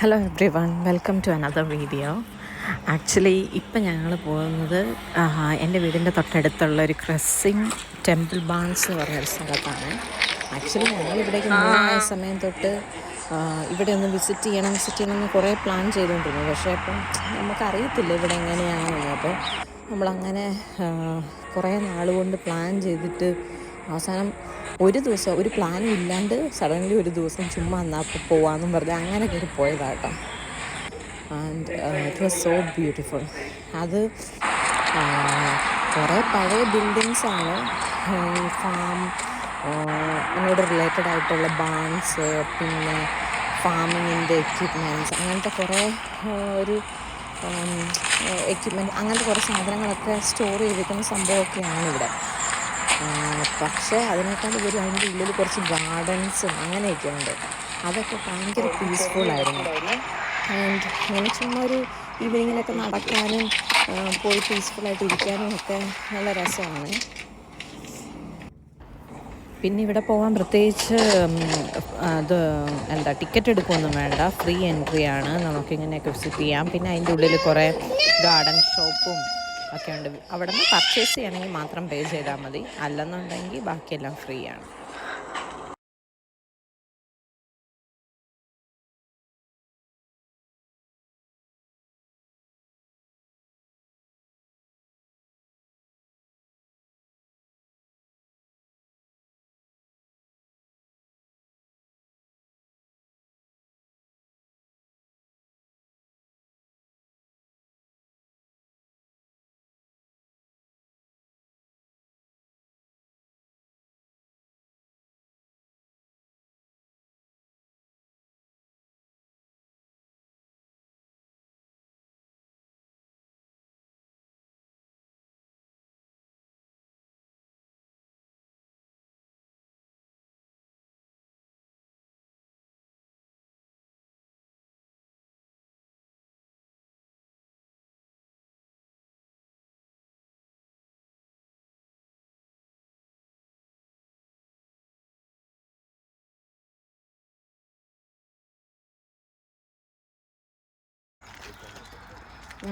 Hello everyone, welcome to another video. Actually ഇപ്പം ഞങ്ങൾ പോകുന്നത് എൻ്റെ വീടിൻ്റെ തൊട്ടടുത്തുള്ള ഒരു ക്രസ്സിങ് ടെമ്പിൾ ബാൺസ് എന്ന് പറഞ്ഞൊരു സ്ഥലത്താണ്. ആക്ച്വലി ഞങ്ങളിവിടേക്ക് മൂവായ സമയം തൊട്ട് ഇവിടെ ഒന്ന് വിസിറ്റ് ചെയ്യണം എന്ന് കുറേ പ്ലാൻ ചെയ്തുകൊണ്ടിരുന്നു. പക്ഷേ അപ്പം നമുക്കറിയത്തില്ല ഇവിടെ എങ്ങനെയാണെന്ന്. അപ്പോൾ നമ്മളങ്ങനെ കുറേ നാളുകൊണ്ട് പ്ലാൻ ചെയ്തിട്ട് അവസാനം ഒരു ദിവസം ഒരു പ്ലാനും ഇല്ലാണ്ട് സഡൻലി ഒരു ദിവസം ചുമ്മാ എന്നാൽ പോവാമെന്നും പറഞ്ഞ് അങ്ങനെ കയറി പോയതാട്ടോ. And it was so beautiful. അത് കുറേ പഴയ ബിൽഡിങ്സാണ്, ഫാം അതിനോട് റിലേറ്റഡ് ആയിട്ടുള്ള ബാൺസ്, പിന്നെ ഫാമിങ്ങിൻ്റെ എക്യുപ്മെൻറ്റ്സ്, അങ്ങനത്തെ കുറേ ഒരു എക്യുപ്മെൻറ്റ്, അങ്ങനത്തെ കുറേ സാധനങ്ങളൊക്കെ സ്റ്റോർ ചെയ്തിരിക്കുന്ന സംഭവമൊക്കെയാണ് ഇവിടെ. പക്ഷേ അതിനേക്കാൾ ഉപരി അതിൻ്റെ ഉള്ളിൽ കുറച്ച് ഗാർഡൻസും അങ്ങനെയൊക്കെ ഉണ്ട്. അതൊക്കെ ഭയങ്കര പീസ്ഫുള്ളായിരുന്നു. ആൻഡ് ഇങ്ങനെ ചുമ്മാ ഒരു ഈവനിങ്ങിലൊക്കെ നടക്കാനും പോയി പീസ്ഫുള്ളായിട്ട് ഇരിക്കാനും ഒക്കെ നല്ല രസമാണ്. പിന്നെ ഇവിടെ പോകാൻ പ്രത്യേകിച്ച് ടിക്കറ്റ് എടുക്കുകയൊന്നും വേണ്ട, ഫ്രീ എൻട്രി ആണ്. നമുക്കിങ്ങനെയൊക്കെ വിസിറ്റ് ചെയ്യാം. പിന്നെ അതിൻ്റെ ഉള്ളിൽ കുറേ ഗാർഡൻ ഷോപ്പും ഒക്കെ ഉണ്ട്. അവിടെ നിന്ന് പർച്ചേസ് ചെയ്യണമെങ്കിൽ മാത്രം പേ ചെയ്താൽ മതി, അല്ലെന്നുണ്ടെങ്കിൽ ബാക്കിയെല്ലാം ഫ്രീ ആണ്.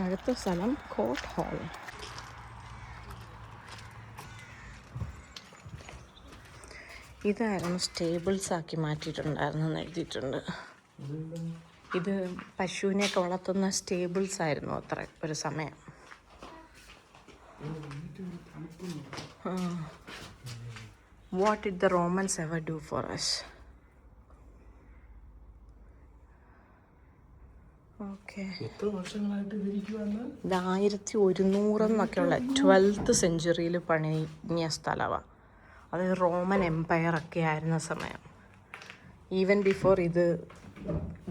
അടുത്ത സ്ഥലം കോർട്ട് ഹാൾ. ഇതായിരുന്നു സ്റ്റേബിൾസ് ആക്കി മാറ്റിയിട്ടുണ്ടായിരുന്നെന്ന് എഴുതിയിട്ടുണ്ട്. ഇത് പശുവിനെയൊക്കെ വളർത്തുന്ന സ്റ്റേബിൾസ് ആയിരുന്നു അത്ര ഒരു സമയം. What did the Romans ever do for us? Okay, ഇത് 1100 എന്നൊക്കെയുള്ള 12th സെഞ്ച്വറിയിൽ പണിഞ്ഞ സ്ഥലമാണ്. അത് റോമൻ എംപയർ ഒക്കെ ആയിരുന്ന സമയം, ഈവൻ ബിഫോർ ഇത്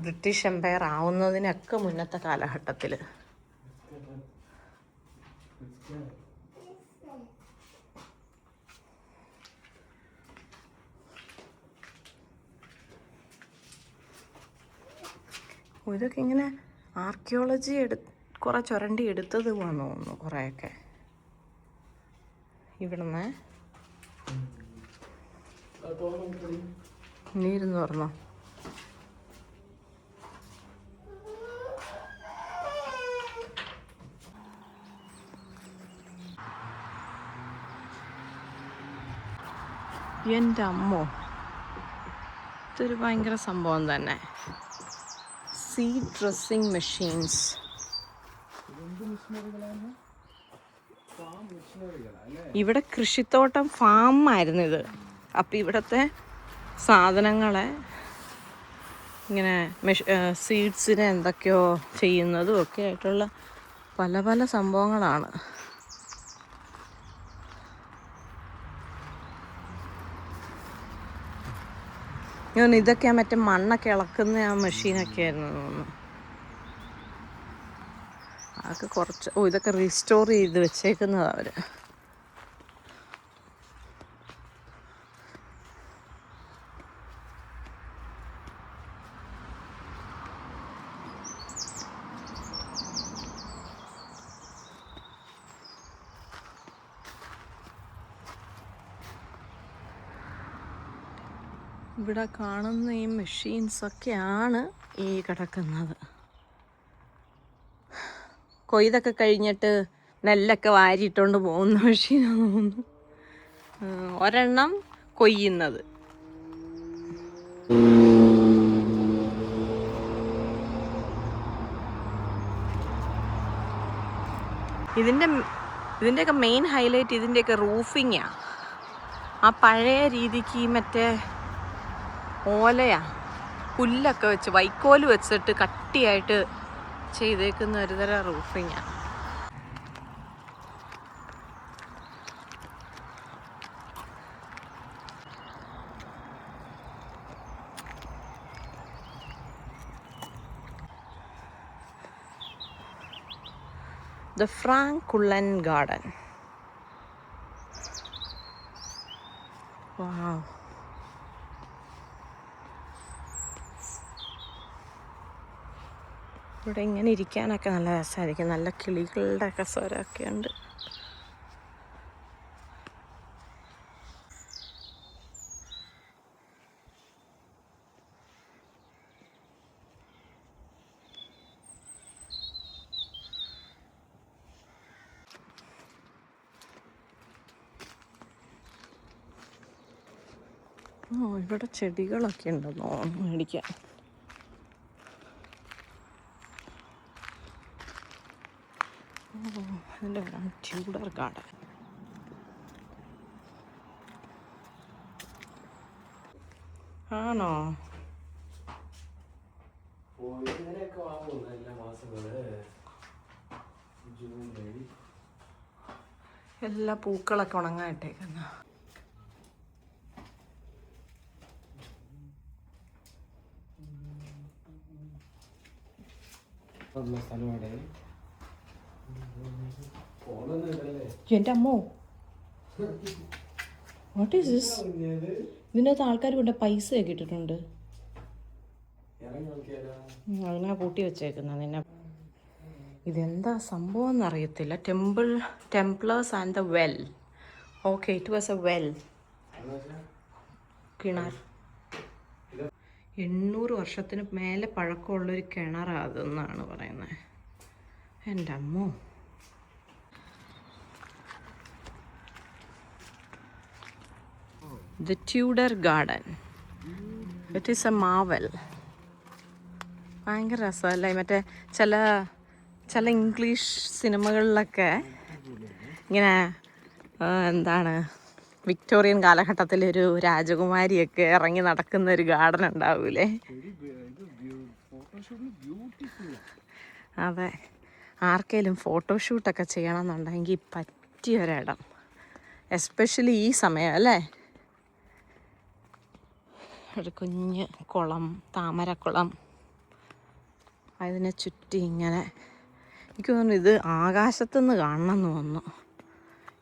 ബ്രിട്ടീഷ് എംപയർ ആവുന്നതിനൊക്കെ മുന്നത്തെ കാലഘട്ടത്തിൽ. ഇതൊക്കെ ഇങ്ങനെ ആർക്കിയോളജി കുറേ ചുരണ്ടി എടുത്തത് പോകാന്ന് തോന്നുന്നു. കുറേയൊക്കെ ഇവിടുന്ന് നീരുന്ന് പറഞ്ഞോ. എൻ്റെ അമ്മോ, ഇതൊരു ഭയങ്കര സംഭവം തന്നെ. Seed dressing machines. ഇവിടെ കൃഷിത്തോട്ടം ഫാം ആയിരുന്നു ഇത്. അപ്പം ഇവിടുത്തെ സാധനങ്ങളെ ഇങ്ങനെ സീഡ്സിനെ എന്തൊക്കെയോ ചെയ്യുന്നതും ഒക്കെ ആയിട്ടുള്ള പല പല സംഭവങ്ങളാണ്. ഇതൊക്കെ മറ്റേ മണ്ണൊക്കെ ഇളക്കുന്ന ആ മെഷീനൊക്കെ ആയിരുന്നു തോന്നുന്നു. അതൊക്കെ കുറച്ച് ഇതൊക്കെ റീസ്റ്റോർ ചെയ്ത് വെച്ചേക്കുന്നതാണ് അവർ. ഇവിടെ കാണുന്ന ഈ മെഷീൻസൊക്കെയാണ് ഈ കിടക്കുന്നത്. കൊയ്തൊക്കെ കഴിഞ്ഞിട്ട് നെല്ലൊക്കെ വാരിയിട്ടുകൊണ്ട് പോകുന്ന മെഷീനാന്ന് തോന്നുന്നു. ഒരെണ്ണം കൊയ്യുന്നത്. ഇതിൻ്റെയൊക്കെ മെയിൻ ഹൈലൈറ്റ് ഇതിൻ്റെയൊക്കെ റൂഫിങ്ങാണ്. ആ പഴയ രീതിക്ക് മറ്റേ ഓലയാ പുല്ലൊക്കെ വെച്ച് വൈക്കോല് വെച്ചിട്ട് കട്ടിയായിട്ട് ചെയ്തേക്കുന്ന ഒരുതരം റൂഫിങ്ങാണ്. The Frank Cullen Garden. Wow. ഇവിടെ ഇങ്ങനെ ഇരിക്കാനൊക്കെ നല്ല രസമായിരിക്കും. നല്ല കിളികളുടെ ഒക്കെ സ്വരമൊക്കെ ഉണ്ട്. ഇവിടെ ചെടികളൊക്കെ ഉണ്ടെന്നോ മേടിക്കാൻ. അതിൻ്റെ പേരാണ് ട്യൂഡർ ഗാർഡൻ. ആണോ? എല്ലാ പൂക്കളൊക്കെ ഉണങ്ങായിട്ടേക്കുന്ന. എൻ്റെ അമ്മോ, വാട്ട് ഈസ് ദിസ്? ഇതിനകത്ത് ആൾക്കാർ കൊണ്ട് പൈസയൊക്കെ ഇട്ടിട്ടുണ്ട്. അതിനാ കൂട്ടി വെച്ചേക്കുന്നത്. നിന്നെ ഇതെന്താ സംഭവം എന്നറിയത്തില്ല. Templars and the well. Okay, it was a well. കിണർ. 800 വർഷത്തിന് മേലെ പഴക്കമുള്ളൊരു കിണറാണ് അതെന്നാണ് പറയുന്നത്. എൻ്റെ അമ്മോ. The Tudor Garden. It is a marvel. ഭയങ്കര രസമല്ലേ? മറ്റേ ചില ഇംഗ്ലീഷ് സിനിമകളിലൊക്കെ ഇങ്ങനെ എന്താണ് വിക്ടോറിയൻ കാലഘട്ടത്തിലൊരു രാജകുമാരിയൊക്കെ ഇറങ്ങി നടക്കുന്ന ഒരു ഗാർഡൻ ഉണ്ടാവൂലേ? അതെ, ആർക്കെങ്കിലും ഫോട്ടോഷൂട്ടൊക്കെ ചെയ്യണമെന്നുണ്ടെങ്കിൽ പറ്റിയൊരിടം. എസ്പെഷ്യലി ഈ സമയം അല്ലേ? ഒരു കുഞ്ഞ് കുളം, താമരക്കുളം, അതിനെ ചുറ്റി ഇങ്ങനെ. എനിക്ക് തോന്നുന്നു ഇത് ആകാശത്തുനിന്ന് കാണണമെന്ന് തോന്നുന്നു.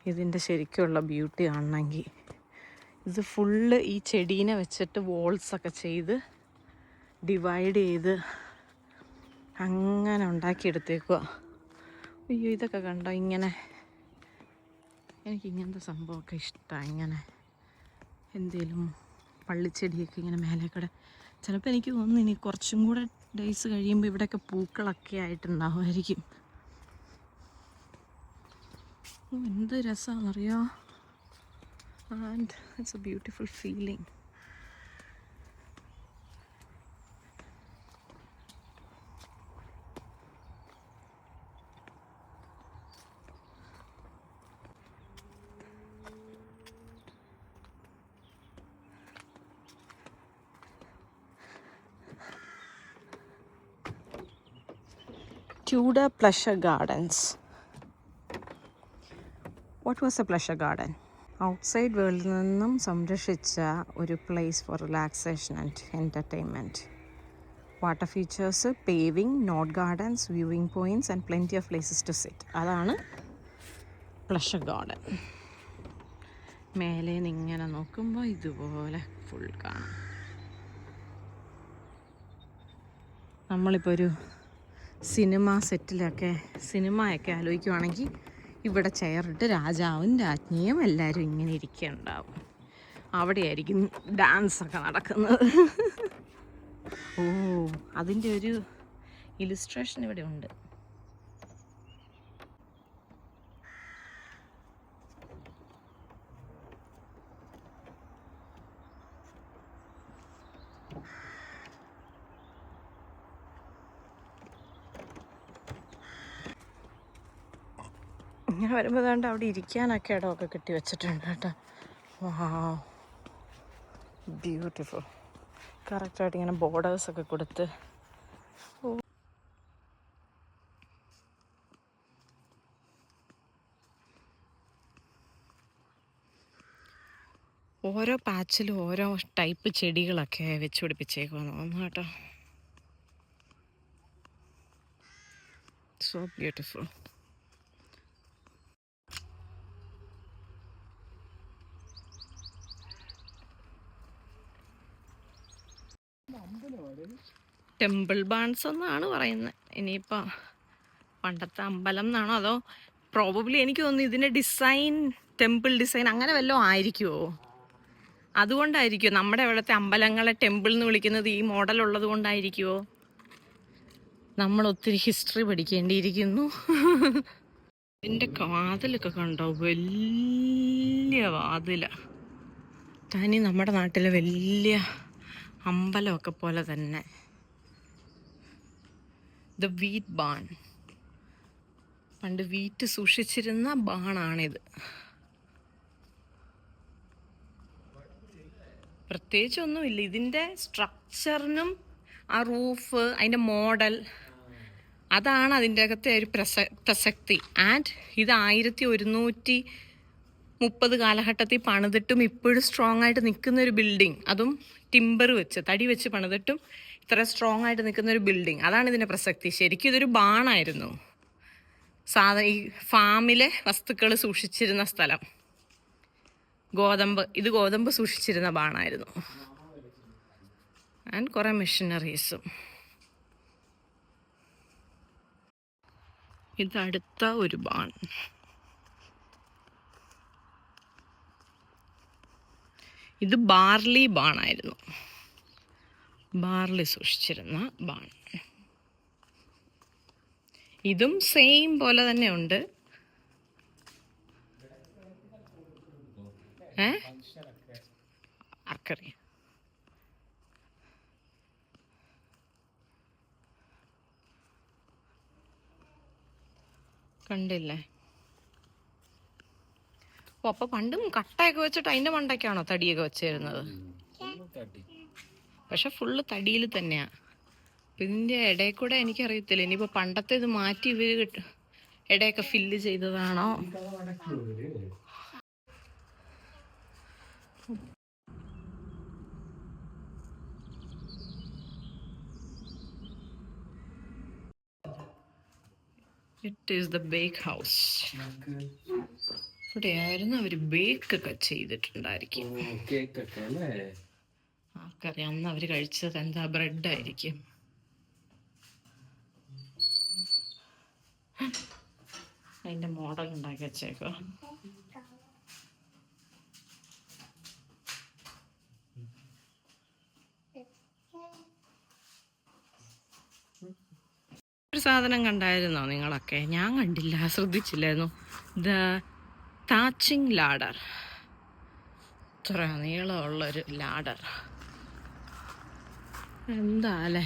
ഇതിൻ്റെ ശരിക്കുള്ള ബ്യൂട്ടി കാണണമെങ്കിൽ. ഇത് ഫുള്ള് ഈ ചെടീനെ വെച്ചിട്ട് വോൾസൊക്കെ ചെയ്ത് ഡിവൈഡ് ചെയ്ത് അങ്ങനെ ഉണ്ടാക്കിയെടുത്തേക്കുക. അയ്യോ, ഇതൊക്കെ കണ്ടോ? ഇങ്ങനെ എനിക്കിങ്ങനത്തെ സംഭവമൊക്കെ ഇഷ്ടമാണ്. ഇങ്ങനെ എന്തേലും പള്ളിച്ചെടിയൊക്കെ ഇങ്ങനെ മേലേക്കൂടെ. ചിലപ്പോൾ എനിക്ക് തോന്നുന്നു ഇനി കുറച്ചും കൂടെ ഡേയ്സ് കഴിയുമ്പോൾ ഇവിടെയൊക്കെ പൂക്കളൊക്കെ ആയിട്ടുണ്ടാവുമായിരിക്കും. എന്ത് രസമാണെന്നറിയോ? And it's a beautiful feeling. Tudor Pleasure Gardens. What was a pleasure garden? Outside വേൾഡിൽ നിന്നും സംരക്ഷിച്ച ഒരു place for relaxation and entertainment. Water features, paving, knot gardens, viewing points and plenty of places to sit. അതാണ് pleasure garden. മേലെ നിന്ന് ഇങ്ങനെ നോക്കുമ്പോൾ ഇതുപോലെ ഫുൾ കാണാം. നമ്മളിപ്പോൾ ഒരു സിനിമ സെറ്റിലൊക്കെ സിനിമയൊക്കെ ആലോചിക്കുവാണെങ്കിൽ ഇവിടെ ചെയറിട്ട് രാജാവും രാജ്ഞിയും എല്ലാവരും ഇങ്ങനെ ഇരിക്കുന്നുണ്ടാവും. അവിടെയായിരിക്കും ഡാൻസൊക്കെ നടക്കുന്നത്. ഓ, അതിൻ്റെ ഒരു ഇലിസ്ട്രേഷൻ ഇവിടെ ഉണ്ട്. ഇങ്ങനെ വരുമ്പോൾ വേണ്ട അവിടെ ഇരിക്കാനൊക്കെ ഇടമൊക്കെ കെട്ടി വെച്ചിട്ടുണ്ട് കേട്ടോ. വാവ്, ബ്യൂട്ടിഫുൾ. കറക്റ്റായിട്ട് ഇങ്ങനെ ബോർഡേഴ്സൊക്കെ കൊടുത്ത്. ഓരോ പാച്ചിലും ഓരോ ടൈപ്പ് ചെടികളൊക്കെ വെച്ച് പിടിപ്പിച്ചേക്കുമെന്ന് തോന്നുന്നു കേട്ടോ. So beautiful. ടെമ്പിൾ ബാൺസ് എന്നാണ് പറയുന്നത്. ഇനിയിപ്പോൾ പണ്ടത്തെ അമ്പലം എന്നാണോ അതോ പ്രോബബ്ലി എനിക്ക് തോന്നുന്നു ഇതിൻ്റെ ഡിസൈൻ ടെമ്പിൾ ഡിസൈൻ അങ്ങനെ വല്ലതും ആയിരിക്കുമോ? അതുകൊണ്ടായിരിക്കുമോ നമ്മുടെ ഇവിടുത്തെ അമ്പലങ്ങളെ ടെമ്പിൾ എന്ന് വിളിക്കുന്നത്? ഈ മോഡൽ ഉള്ളത് കൊണ്ടായിരിക്കുമോ? നമ്മൾ ഒത്തിരി ഹിസ്റ്ററി പഠിക്കേണ്ടിയിരിക്കുന്നു. ഇതിൻ്റെ വാതിലൊക്കെ കണ്ടോ? വലിയ വാതില. തനി നമ്മുടെ നാട്ടിലെ വലിയ അമ്പലമൊക്കെ പോലെ തന്നെ. ദ വീറ്റ് ബാൺ, പണ്ട് വീറ്റ് സൂക്ഷിച്ചിരുന്ന ബാണാണിത്. പ്രത്യേകിച്ചൊന്നുമില്ല ഇതിൻ്റെ സ്ട്രക്ചറിനും ആ റൂഫ് അതിൻ്റെ മോഡൽ, അതാണ് അതിൻ്റെ അകത്തെ ഒരു പ്രസക്തി. ആൻഡ് ഇത് 1130 കാലഘട്ടത്തിൽ പണിതിട്ടും ഇപ്പോഴും സ്ട്രോങ് ആയിട്ട് നിൽക്കുന്ന ഒരു ബിൽഡിങ്. അതും ടിമ്പർ വെച്ച്, തടി വെച്ച് പണിതിട്ടും ഇത്ര സ്ട്രോങ് ആയിട്ട് നിൽക്കുന്ന ഒരു ബിൽഡിങ്, അതാണ് ഇതിൻ്റെ പ്രസക്തി. ശരിക്കും ഇതൊരു ബാണായിരുന്നു. ഈ ഫാമിലെ വസ്തുക്കൾ സൂക്ഷിച്ചിരുന്ന സ്ഥലം. ഗോതമ്പ് സൂക്ഷിച്ചിരുന്ന ബാണായിരുന്നു. ആൻഡ് കുറേ മെഷീനറീസും. ഇതടുത്ത ഒരു ബാൺ. ഇത് ബാർലി ബാണായിരുന്നു, ബാർലി സൂക്ഷിച്ചിരുന്ന ബാൺ. ഇതും സെയിം പോലെ തന്നെ ഉണ്ട്. ആർക്കറിയാം. കണ്ടില്ലേ? ഓ, അപ്പൊ പണ്ടും കട്ടയൊക്കെ വെച്ചിട്ട് അതിന്റെ മണ്ടയ്ക്കാണോ തടിയൊക്കെ വെച്ചിരുന്നത്? പക്ഷെ ഫുള്ള് തടിയിൽ തന്നെയാ. ഇതിന്റെ ഇടയിൽ കൂടെ എനിക്കറിയത്തില്ല, ഇനിയിപ്പോ പണ്ടത്തെ ഇത് മാറ്റി ഇവര് ഇടയൊക്കെ ഫില്ല് ചെയ്തതാണോ? It is the bake house. ഇവിടെയായിരുന്നു അവര് ബേക്കൊക്കെ ചെയ്തിട്ടുണ്ടായിരിക്കും. ആർക്കറിയാം അന്ന് അവര് കഴിച്ചത് എന്താ ബ്രെഡായിരിക്കും. അതിന്റെ മോഡൽ ഉണ്ടാക്കി വെച്ചേക്കോ. ഒരു സാധനം കണ്ടായിരുന്നോ നിങ്ങളൊക്കെ? ഞാൻ കണ്ടില്ല, ശ്രദ്ധിച്ചില്ലായിരുന്നു. The താച്ചിങ് ladder. ഇത്ര നീളമുള്ളൊരു ലാഡർ. എന്താ അല്ലേ?